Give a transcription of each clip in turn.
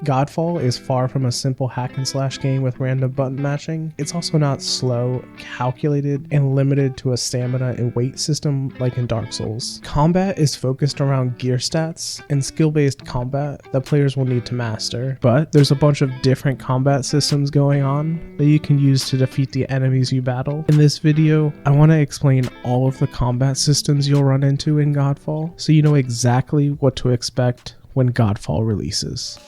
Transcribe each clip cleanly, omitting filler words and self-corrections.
Godfall is far from a simple hack and slash game with random button mashing. It's also not slow, calculated, and limited to a stamina and weight system like in Dark Souls. Combat is focused around gear stats and skill-based combat that players will need to master, but there's a bunch of different combat systems going on that you can use to defeat the enemies you battle. In this video, I want to explain all of the combat systems you'll run into in Godfall, so you know exactly what to expect when Godfall releases.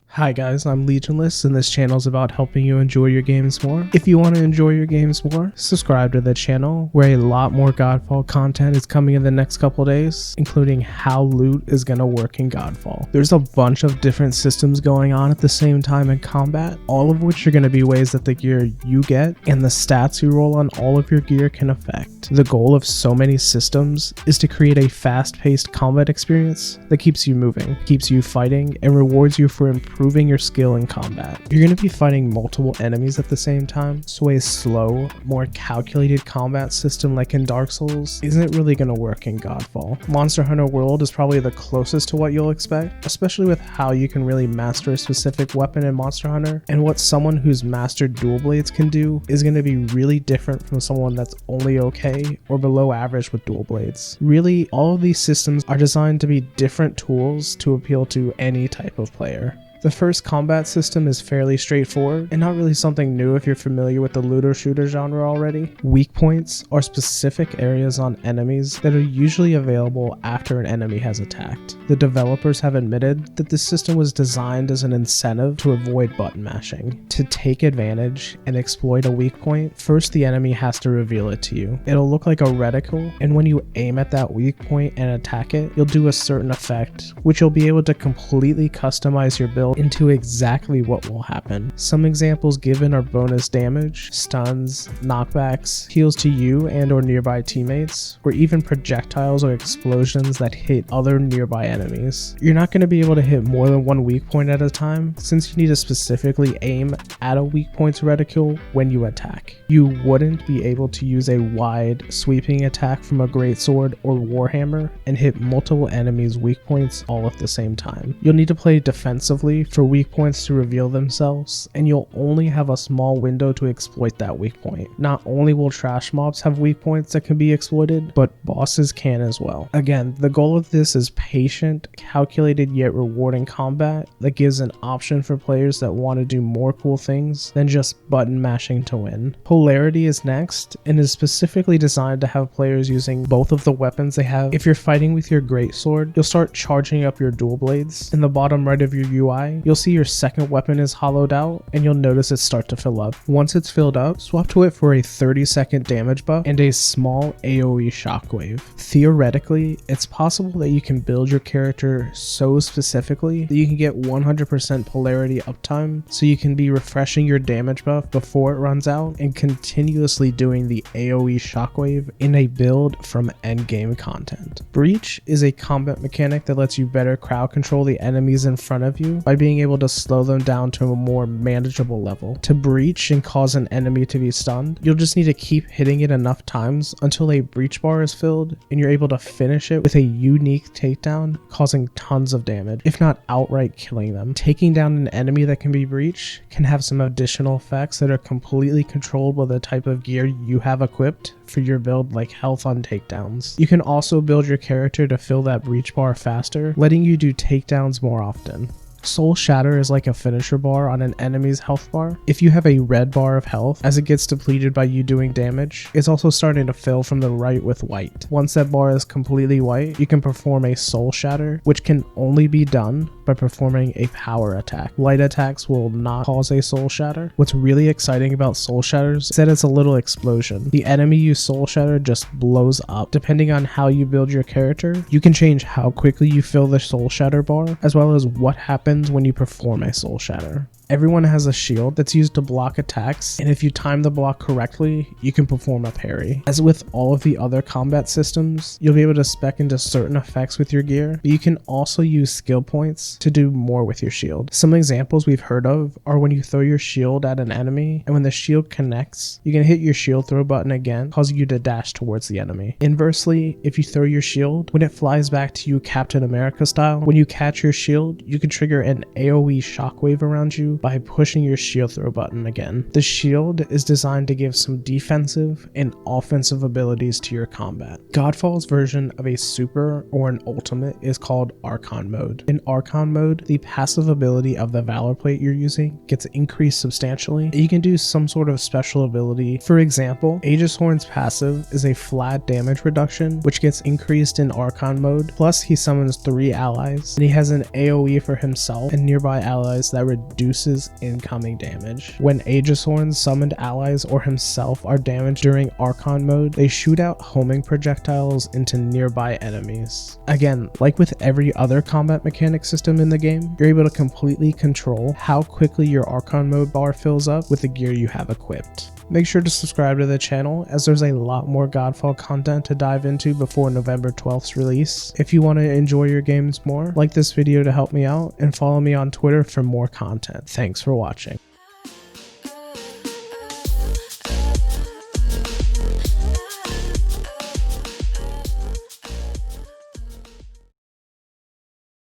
Hi guys, I'm Legionless and this channel is about helping you enjoy your games more. If you want to enjoy your games more, subscribe to the channel where a lot more Godfall content is coming in the next couple days, including how loot is going to work in Godfall. There's a bunch of different systems going on at the same time in combat, all of which are going to be ways that the gear you get and the stats you roll on all of your gear can affect. The goal of so many systems is to create a fast-paced combat experience that keeps you moving, keeps you fighting, and rewards you for improving your skill in combat. You're going to be fighting multiple enemies at the same time, so a slow, more calculated combat system like in Dark Souls isn't really going to work in Godfall. Monster Hunter World is probably the closest to what you'll expect, especially with how you can really master a specific weapon in Monster Hunter, and what someone who's mastered dual blades can do is going to be really different from someone that's only okay or below average with dual blades. Really, all of these systems are designed to be different tools to appeal to any type of player. The first combat system is fairly straightforward and not really something new if you're familiar with the looter shooter genre already. Weak points are specific areas on enemies that are usually available after an enemy has attacked. The developers have admitted that this system was designed as an incentive to avoid button mashing. To take advantage and exploit a weak point, first the enemy has to reveal it to you. It'll look like a reticle, and when you aim at that weak point and attack it, you'll do a certain effect, which you'll be able to completely customize your build into exactly what will happen. Some examples given are bonus damage, stuns, knockbacks, heals to you and or nearby teammates, or even projectiles or explosions that hit other nearby enemies. You're not going to be able to hit more than one weak point at a time, since you need to specifically aim at a weak point's reticule when you attack. You wouldn't be able to use a wide, sweeping attack from a greatsword or warhammer and hit multiple enemies' weak points all at the same time. You'll need to play defensively for weak points to reveal themselves, and you'll only have a small window to exploit that weak point. Not only will trash mobs have weak points that can be exploited, but bosses can as well. Again, the goal of this is patient, calculated yet rewarding combat that gives an option for players that want to do more cool things than just button mashing to win. Polarity is next, and is specifically designed to have players using both of the weapons they have. If you're fighting with your greatsword, you'll start charging up your dual blades. In the bottom right of your UI, you'll see your second weapon is hollowed out, and you'll notice it start to fill up. Once it's filled up, swap to it for a 30-second damage buff and a small AoE shockwave. Theoretically, it's possible that you can build your character so specifically that you can get 100% polarity uptime, so you can be refreshing your damage buff before it runs out and continuously doing the AoE shockwave in a build from endgame content. Breach is a combat mechanic that lets you better crowd control the enemies in front of you by being able to slow them down to a more manageable level. To breach and cause an enemy to be stunned, you'll just need to keep hitting it enough times until a breach bar is filled and you're able to finish it with a unique takedown, causing tons of damage, if not outright killing them. Taking down an enemy that can be breached can have some additional effects that are completely controlled by the type of gear you have equipped for your build, like health on takedowns. You can also build your character to fill that breach bar faster, letting you do takedowns more often. Soul Shatter is like a finisher bar on an enemy's health bar. If you have a red bar of health, as it gets depleted by you doing damage, it's also starting to fill from the right with white. Once that bar is completely white, you can perform a Soul Shatter, which can only be done by performing a power attack. Light attacks will not cause a Soul Shatter. What's really exciting about Soul Shatters is that it's a little explosion. The enemy you Soul Shatter just blows up. Depending on how you build your character, you can change how quickly you fill the Soul Shatter bar, as well as what happens when you perform a Soul Shatter. Everyone has a shield that's used to block attacks, and if you time the block correctly, you can perform a parry. As with all of the other combat systems, you'll be able to spec into certain effects with your gear, but you can also use skill points to do more with your shield. Some examples we've heard of are when you throw your shield at an enemy, and when the shield connects, you can hit your shield throw button again, causing you to dash towards the enemy. Inversely, if you throw your shield, when it flies back to you Captain America style, when you catch your shield, you can trigger an AoE shockwave around you by pushing your shield throw button again. The shield is designed to give some defensive and offensive abilities to your combat. Godfall's version of a super or an ultimate is called Archon mode. In Archon mode, the passive ability of the Valor plate you're using gets increased substantially. You can do some sort of special ability. For example, Aegis Horn's passive is a flat damage reduction, which gets increased in Archon mode, plus he summons 3 allies, and he has an AoE for himself and nearby allies that reduces incoming damage. When Aegis Horn's summoned allies or himself are damaged during Archon mode, they shoot out homing projectiles into nearby enemies. Again, like with every other combat mechanic system in the game, you're able to completely control how quickly your Archon mode bar fills up with the gear you have equipped. Make sure to subscribe to the channel, as there's a lot more Godfall content to dive into before November 12th's release. If you want to enjoy your games more, like this video to help me out, and follow me on Twitter for more content. Thanks for watching.